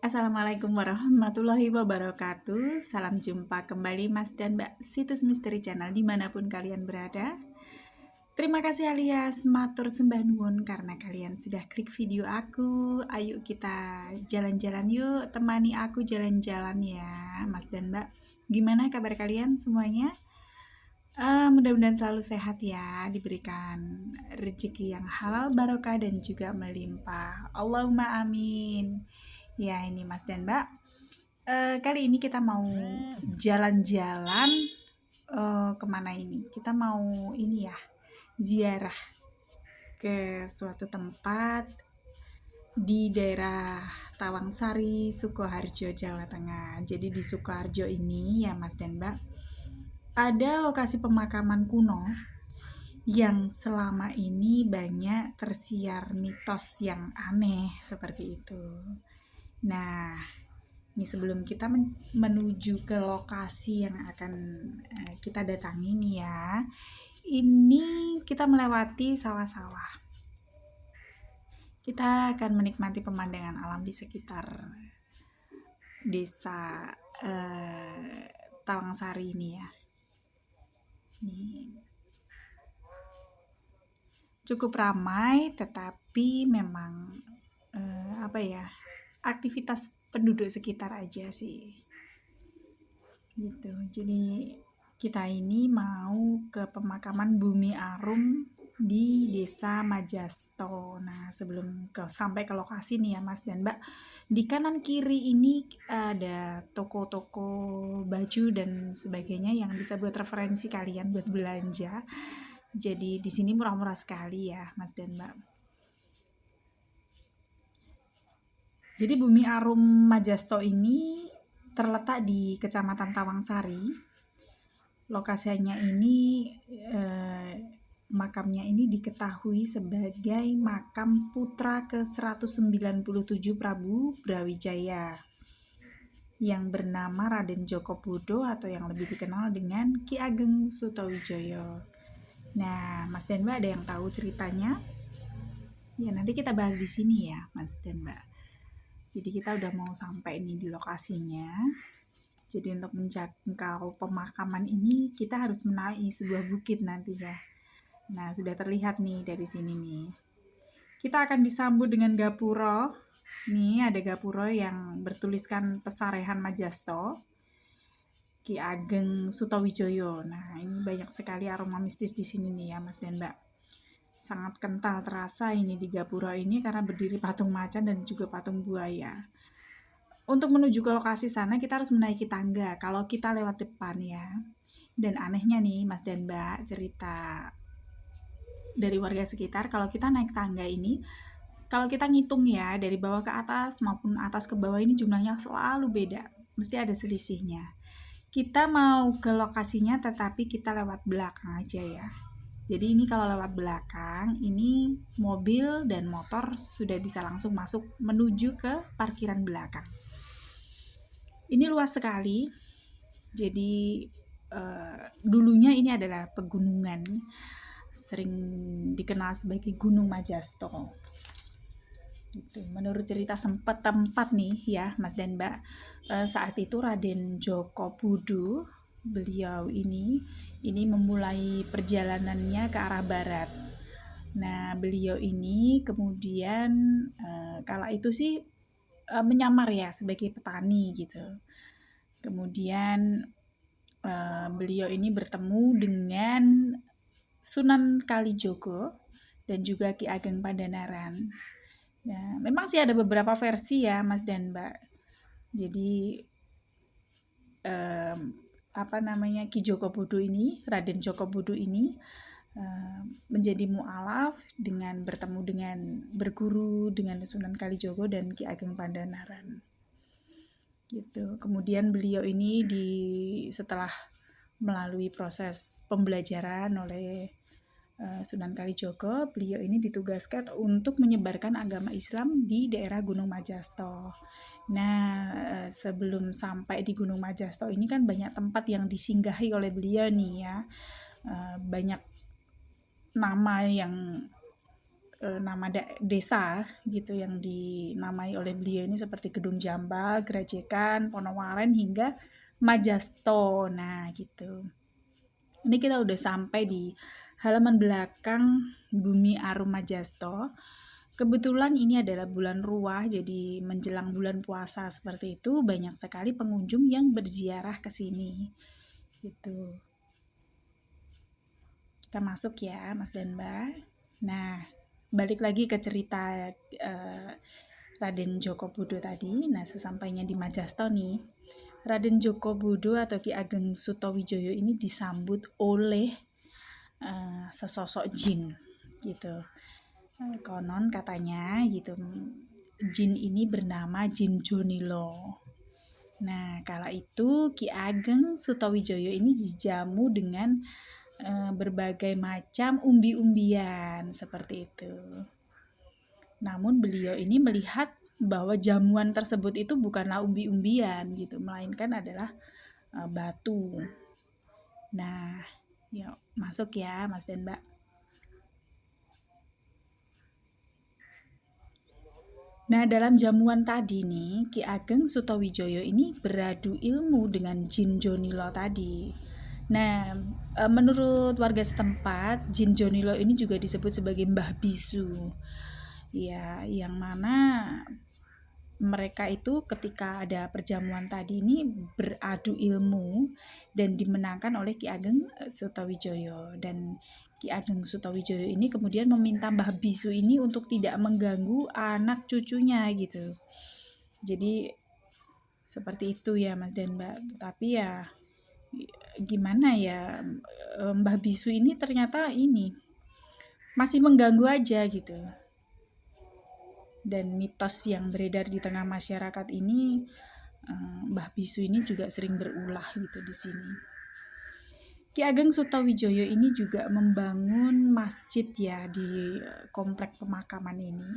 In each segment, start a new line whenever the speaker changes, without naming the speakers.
Assalamualaikum warahmatullahi wabarakatuh. Salam jumpa kembali Mas dan Mbak Situs Misteri Channel dimanapun kalian berada. Terima kasih alias matur sembah nuwun karena kalian sudah klik video aku. Ayo kita jalan-jalan yuk, temani aku jalan-jalan ya Mas dan Mbak. Gimana kabar kalian semuanya? Mudah-mudahan selalu sehat ya, diberikan rezeki yang halal, barokah dan juga melimpah. Allahumma amin. Ya ini Mas dan Mbak, kali ini kita mau jalan-jalan, kemana ini? Kita mau ini ya, ziarah ke suatu tempat di daerah Tawangsari, Sukoharjo, Jawa Tengah. Jadi di Sukoharjo ini ya Mas dan Mbak, ada lokasi pemakaman kuno yang selama ini banyak tersiar mitos yang aneh seperti itu. Nah, ini sebelum kita menuju ke lokasi yang akan kita datangi nih ya, ini kita melewati sawah-sawah. Kita akan menikmati pemandangan alam di sekitar desa Tawangsari ini ya. Ini cukup ramai, tetapi memang aktivitas penduduk sekitar aja sih gitu. Jadi kita ini mau ke pemakaman Bumi Arum di Desa Majasto. Nah, sebelum sampai ke lokasi nih ya Mas dan Mbak, di kanan kiri ini ada toko-toko baju dan sebagainya yang bisa buat referensi kalian buat belanja. Jadi di sini murah-murah sekali ya Mas dan Mbak. Jadi Bumi Arum Majasto ini terletak di Kecamatan Tawangsari. Lokasinya ini makamnya ini diketahui sebagai makam putra ke-197 Prabu Brawijaya yang bernama Raden Joko Bodo atau yang lebih dikenal dengan Ki Ageng Sutowijoyo. Nah, Mas dan Mbak ada yang tahu ceritanya? Ya, nanti kita bahas di sini ya, Mas dan Mbak. Jadi kita udah mau sampai nih di lokasinya. Jadi untuk menjangkau pemakaman ini kita harus menaiki sebuah bukit nanti ya. Nah, sudah terlihat nih dari sini nih. Kita akan disambut dengan gapuro. Nih ada gapuro yang bertuliskan Pesarehan Majasto, Ki Ageng Sutowijoyo. Nah, ini banyak sekali aroma mistis di sini nih ya Mas dan Mbak. Sangat kental terasa ini di gapura ini karena berdiri patung macan dan juga patung buaya. Untuk menuju ke lokasi sana kita harus menaiki tangga kalau kita lewat depan ya. Dan anehnya nih Mas dan Mbak, cerita dari warga sekitar, kalau kita naik tangga ini, kalau kita ngitung ya dari bawah ke atas maupun atas ke bawah ini jumlahnya selalu beda, mesti ada selisihnya. Kita mau ke lokasinya tetapi kita lewat belakang aja ya. Jadi ini kalau lewat belakang, ini mobil dan motor sudah bisa langsung masuk menuju ke parkiran belakang. Ini luas sekali. Jadi dulunya ini adalah pegunungan, sering dikenal sebagai Gunung Majasto. Gitu. Menurut cerita sempat tempat nih ya Mas dan Mbak, saat itu Raden Joko Bodo, beliau ini memulai perjalanannya ke arah barat. Nah, beliau ini kemudian kala itu sih menyamar ya sebagai petani gitu. Kemudian beliau ini bertemu dengan Sunan Kalijogo dan juga Ki Ageng Pandanaran. Nah, memang sih ada beberapa versi ya Mas dan Mbak. Jadi Ki Joko Bodo ini, Raden Joko Bodo ini menjadi mualaf dengan bertemu dengan berguru dengan Sunan Kalijogo dan Ki Ageng Pandanaran. Gitu. Kemudian beliau ini setelah melalui proses pembelajaran oleh Sunan Kalijogo, beliau ini ditugaskan untuk menyebarkan agama Islam di daerah Gunung Majasto. Nah, sebelum sampai di Gunung Majasto ini kan banyak tempat yang disinggahi oleh beliau nih ya. Banyak nama yang nama desa gitu yang dinamai oleh beliau ini seperti Gedung Jamba, Grajekan, Ponowaren hingga Majasto. Nah, gitu. Ini kita udah sampai di halaman belakang Bumi Arum Majasto. Kebetulan ini adalah bulan Ruah, jadi menjelang bulan puasa seperti itu banyak sekali pengunjung yang berziarah ke sini. Gitu. Kita masuk ya, Mas dan Mbak. Nah, balik lagi ke cerita Raden Joko Budo tadi. Nah, sesampainya di Majasto nih, Raden Joko Budo atau Ki Ageng Sutowijoyo ini disambut oleh sesosok jin gitu. Konon katanya gitu, jin ini bernama Jin Jonilo. Nah, kala itu Ki Ageng Sutowijoyo ini dijamu dengan berbagai macam umbi-umbian seperti itu. Namun beliau ini melihat bahwa jamuan tersebut itu bukanlah umbi-umbian gitu, melainkan adalah batu. Nah, yuk masuk ya Mas dan Mbak. Nah, dalam jamuan tadi nih, Ki Ageng Sutowijoyo ini beradu ilmu dengan Jin Jonilo tadi. Nah, menurut warga setempat, Jin Jonilo ini juga disebut sebagai Mbah Bisu. Ya, yang mana mereka itu ketika ada perjamuan tadi ini beradu ilmu dan dimenangkan oleh Ki Ageng Sutowijoyo. Dan Ki Ageng Sutowijoyo ini kemudian meminta Mbah Bisu ini untuk tidak mengganggu anak cucunya gitu. Jadi seperti itu ya Mas dan Mbak. Tapi ya gimana ya, Mbah Bisu ini ternyata ini masih mengganggu aja gitu. Dan mitos yang beredar di tengah masyarakat ini, Mbah Bisu ini juga sering berulah gitu di sini. Ki Ageng Sutowijoyo ini juga membangun masjid ya di komplek pemakaman ini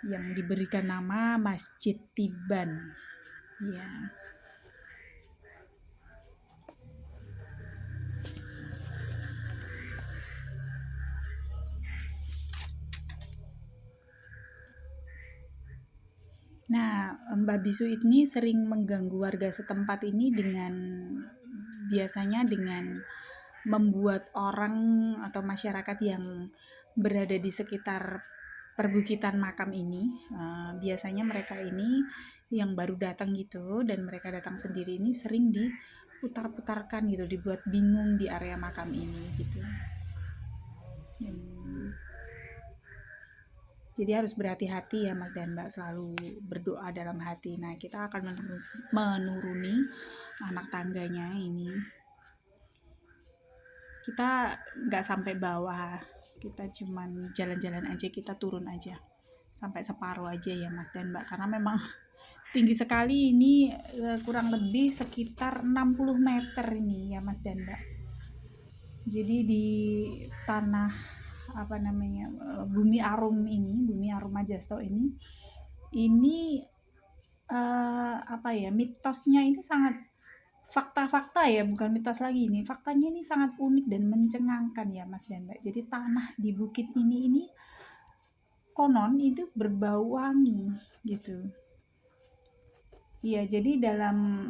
yang diberikan nama Masjid Tiban. Ya. Nah, Mbah Bisu ini sering mengganggu warga setempat ini biasanya dengan membuat orang atau masyarakat yang berada di sekitar perbukitan makam ini, biasanya mereka ini yang baru datang gitu dan mereka datang sendiri ini sering diputar-putarkan gitu, dibuat bingung di area makam ini gitu. Jadi harus berhati-hati ya Mas dan Mbak, selalu berdoa dalam hati. Nah, kita akan menuruni anak tangganya ini. Kita nggak sampai bawah, kita cuman jalan-jalan aja, kita turun aja sampai separuh aja ya Mas dan Mbak, karena memang tinggi sekali ini, kurang lebih sekitar 60 meter ini ya Mas dan Mbak. Jadi di tanah Bumi Arum Majasto ini mitosnya ini sangat fakta-fakta ya, bukan mitos lagi ini. Faktanya ini sangat unik dan mencengangkan ya Mas dan Mbak. Jadi tanah di bukit ini konon itu berbau wangi gitu. Iya, jadi dalam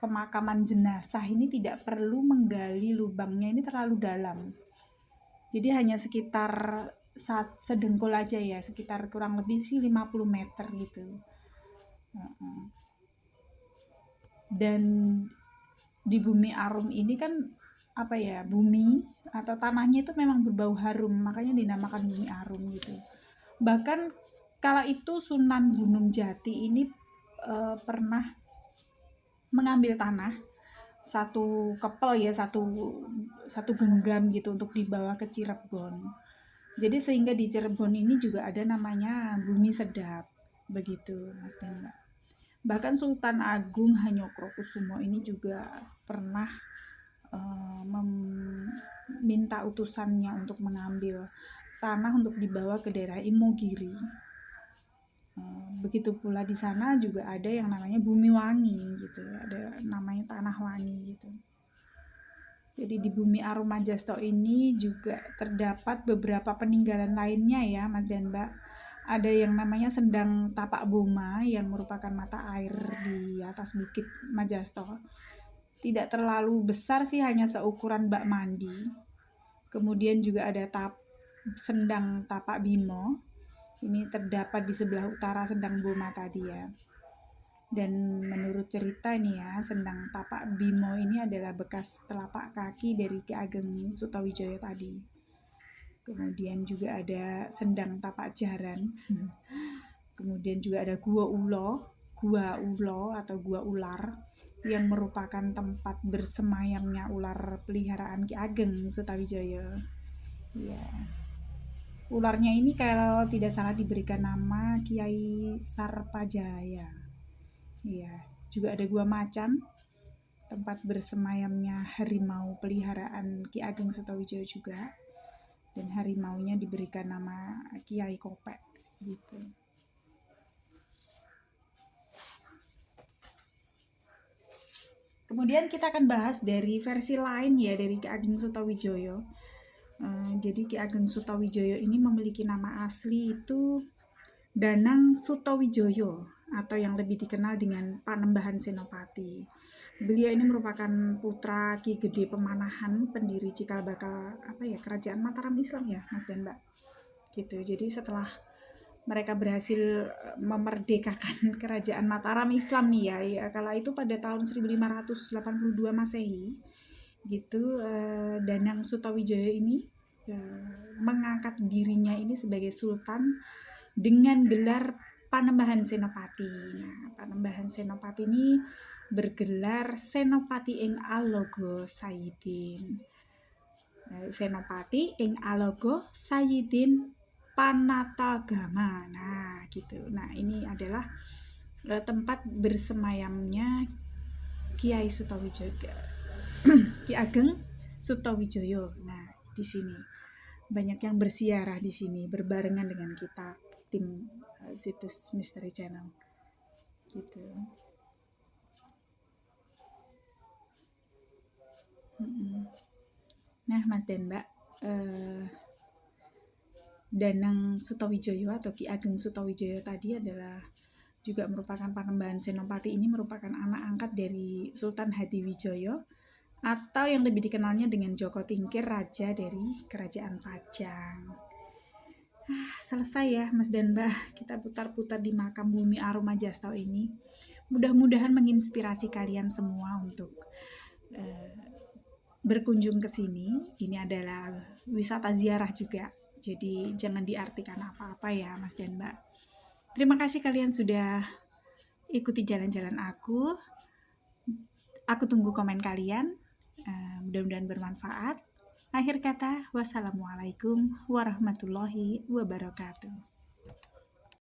pemakaman jenazah ini tidak perlu menggali lubangnya ini terlalu dalam. Jadi hanya sekitar sedengkul aja ya, sekitar kurang lebih sih 50 meter gitu. Dan di Bumi Arum ini kan bumi atau tanahnya itu memang berbau harum, makanya dinamakan Bumi Arum gitu. Bahkan kala itu Sunan Gunung Jati ini pernah mengambil tanah satu kepel ya, satu genggam gitu untuk dibawa ke Cirebon. Jadi sehingga di Cirebon ini juga ada namanya Bumi Sedap begitu Mas dan Mbak. Bahkan Sultan Agung Hanyokrokusumo ini juga pernah meminta utusannya untuk mengambil tanah untuk dibawa ke daerah Imogiri. Begitu pula di sana juga ada yang namanya Bumi Wangi gitu, ada namanya Tanah Wangi gitu. Jadi di Bumi Arum Majasto ini juga terdapat beberapa peninggalan lainnya ya Mas dan Mbak. Ada yang namanya Sendang Tapak Boma yang merupakan mata air di atas Bukit Majasto. Tidak terlalu besar sih, hanya seukuran bak mandi. Kemudian juga ada Sendang Tapak Bimo. Ini terdapat di sebelah utara Sendang Boma tadi ya. Dan menurut cerita ini ya, Sendang Tapak Bimo ini adalah bekas telapak kaki dari Ki Ageng Sutawijaya tadi. Kemudian juga ada Sendang Tapak Jaran. Kemudian juga ada Gua Ulo atau Gua Ular yang merupakan tempat bersemayamnya ular peliharaan Ki Ageng Sutawijaya. Ya. Ularnya ini kalau tidak salah diberikan nama Kiai Sarpajaya. Iya, juga ada Gua Macan, tempat bersemayamnya harimau peliharaan Ki Ageng Sutawijaya juga. Dan harimaunya diberikan nama Kiai Kopek gitu. Kemudian kita akan bahas dari versi lain ya dari Ki Ageng Sutawijaya. Jadi Ki Ageng Sutawijaya ini memiliki nama asli itu Danang Sutawijaya atau yang lebih dikenal dengan Panembahan Senopati. Beliau ini merupakan putra Ki Gede Pemanahan, pendiri cikal bakal kerajaan Mataram Islam ya Mas dan Mbak. Gitu. Jadi setelah mereka berhasil memerdekakan kerajaan Mataram Islam nih ya kala itu pada tahun 1582 Masehi gitu, Danang Sutawijaya ini mengangkat dirinya ini sebagai sultan dengan gelar Panembahan Senopati. Nah, Panembahan Senopati ini bergelar Senopati ing Alogo Sayidin. Senopati ing Alogo Sayidin Panatagama. Nah, gitu. Nah, ini adalah tempat bersemayamnya Kiai Sutawijaya. Ki Ageng Sutawijaya. Nah, di sini banyak yang bersiarah di sini berbarengan dengan kita tim situs Misteri Channel gitu. Nah Mas dan Mbak, Danang Sutawijaya atau Ki Ageng Sutawijaya tadi adalah juga merupakan Panembahan Senopati. Ini merupakan anak angkat dari Sultan Hadiwijaya atau yang lebih dikenalnya dengan Joko Tingkir, raja dari Kerajaan Pajang. Selesai ya Mas dan Mbak, kita putar-putar di makam Bumi Arum Majasto ini. Mudah-mudahan menginspirasi kalian semua untuk berkunjung ke sini. Ini adalah wisata ziarah juga, jadi jangan diartikan apa-apa ya Mas dan Mbak. Terima kasih kalian sudah ikuti jalan-jalan aku. Aku tunggu komen kalian. Mudah-mudahan bermanfaat. Akhir kata, wassalamualaikum warahmatullahi wabarakatuh.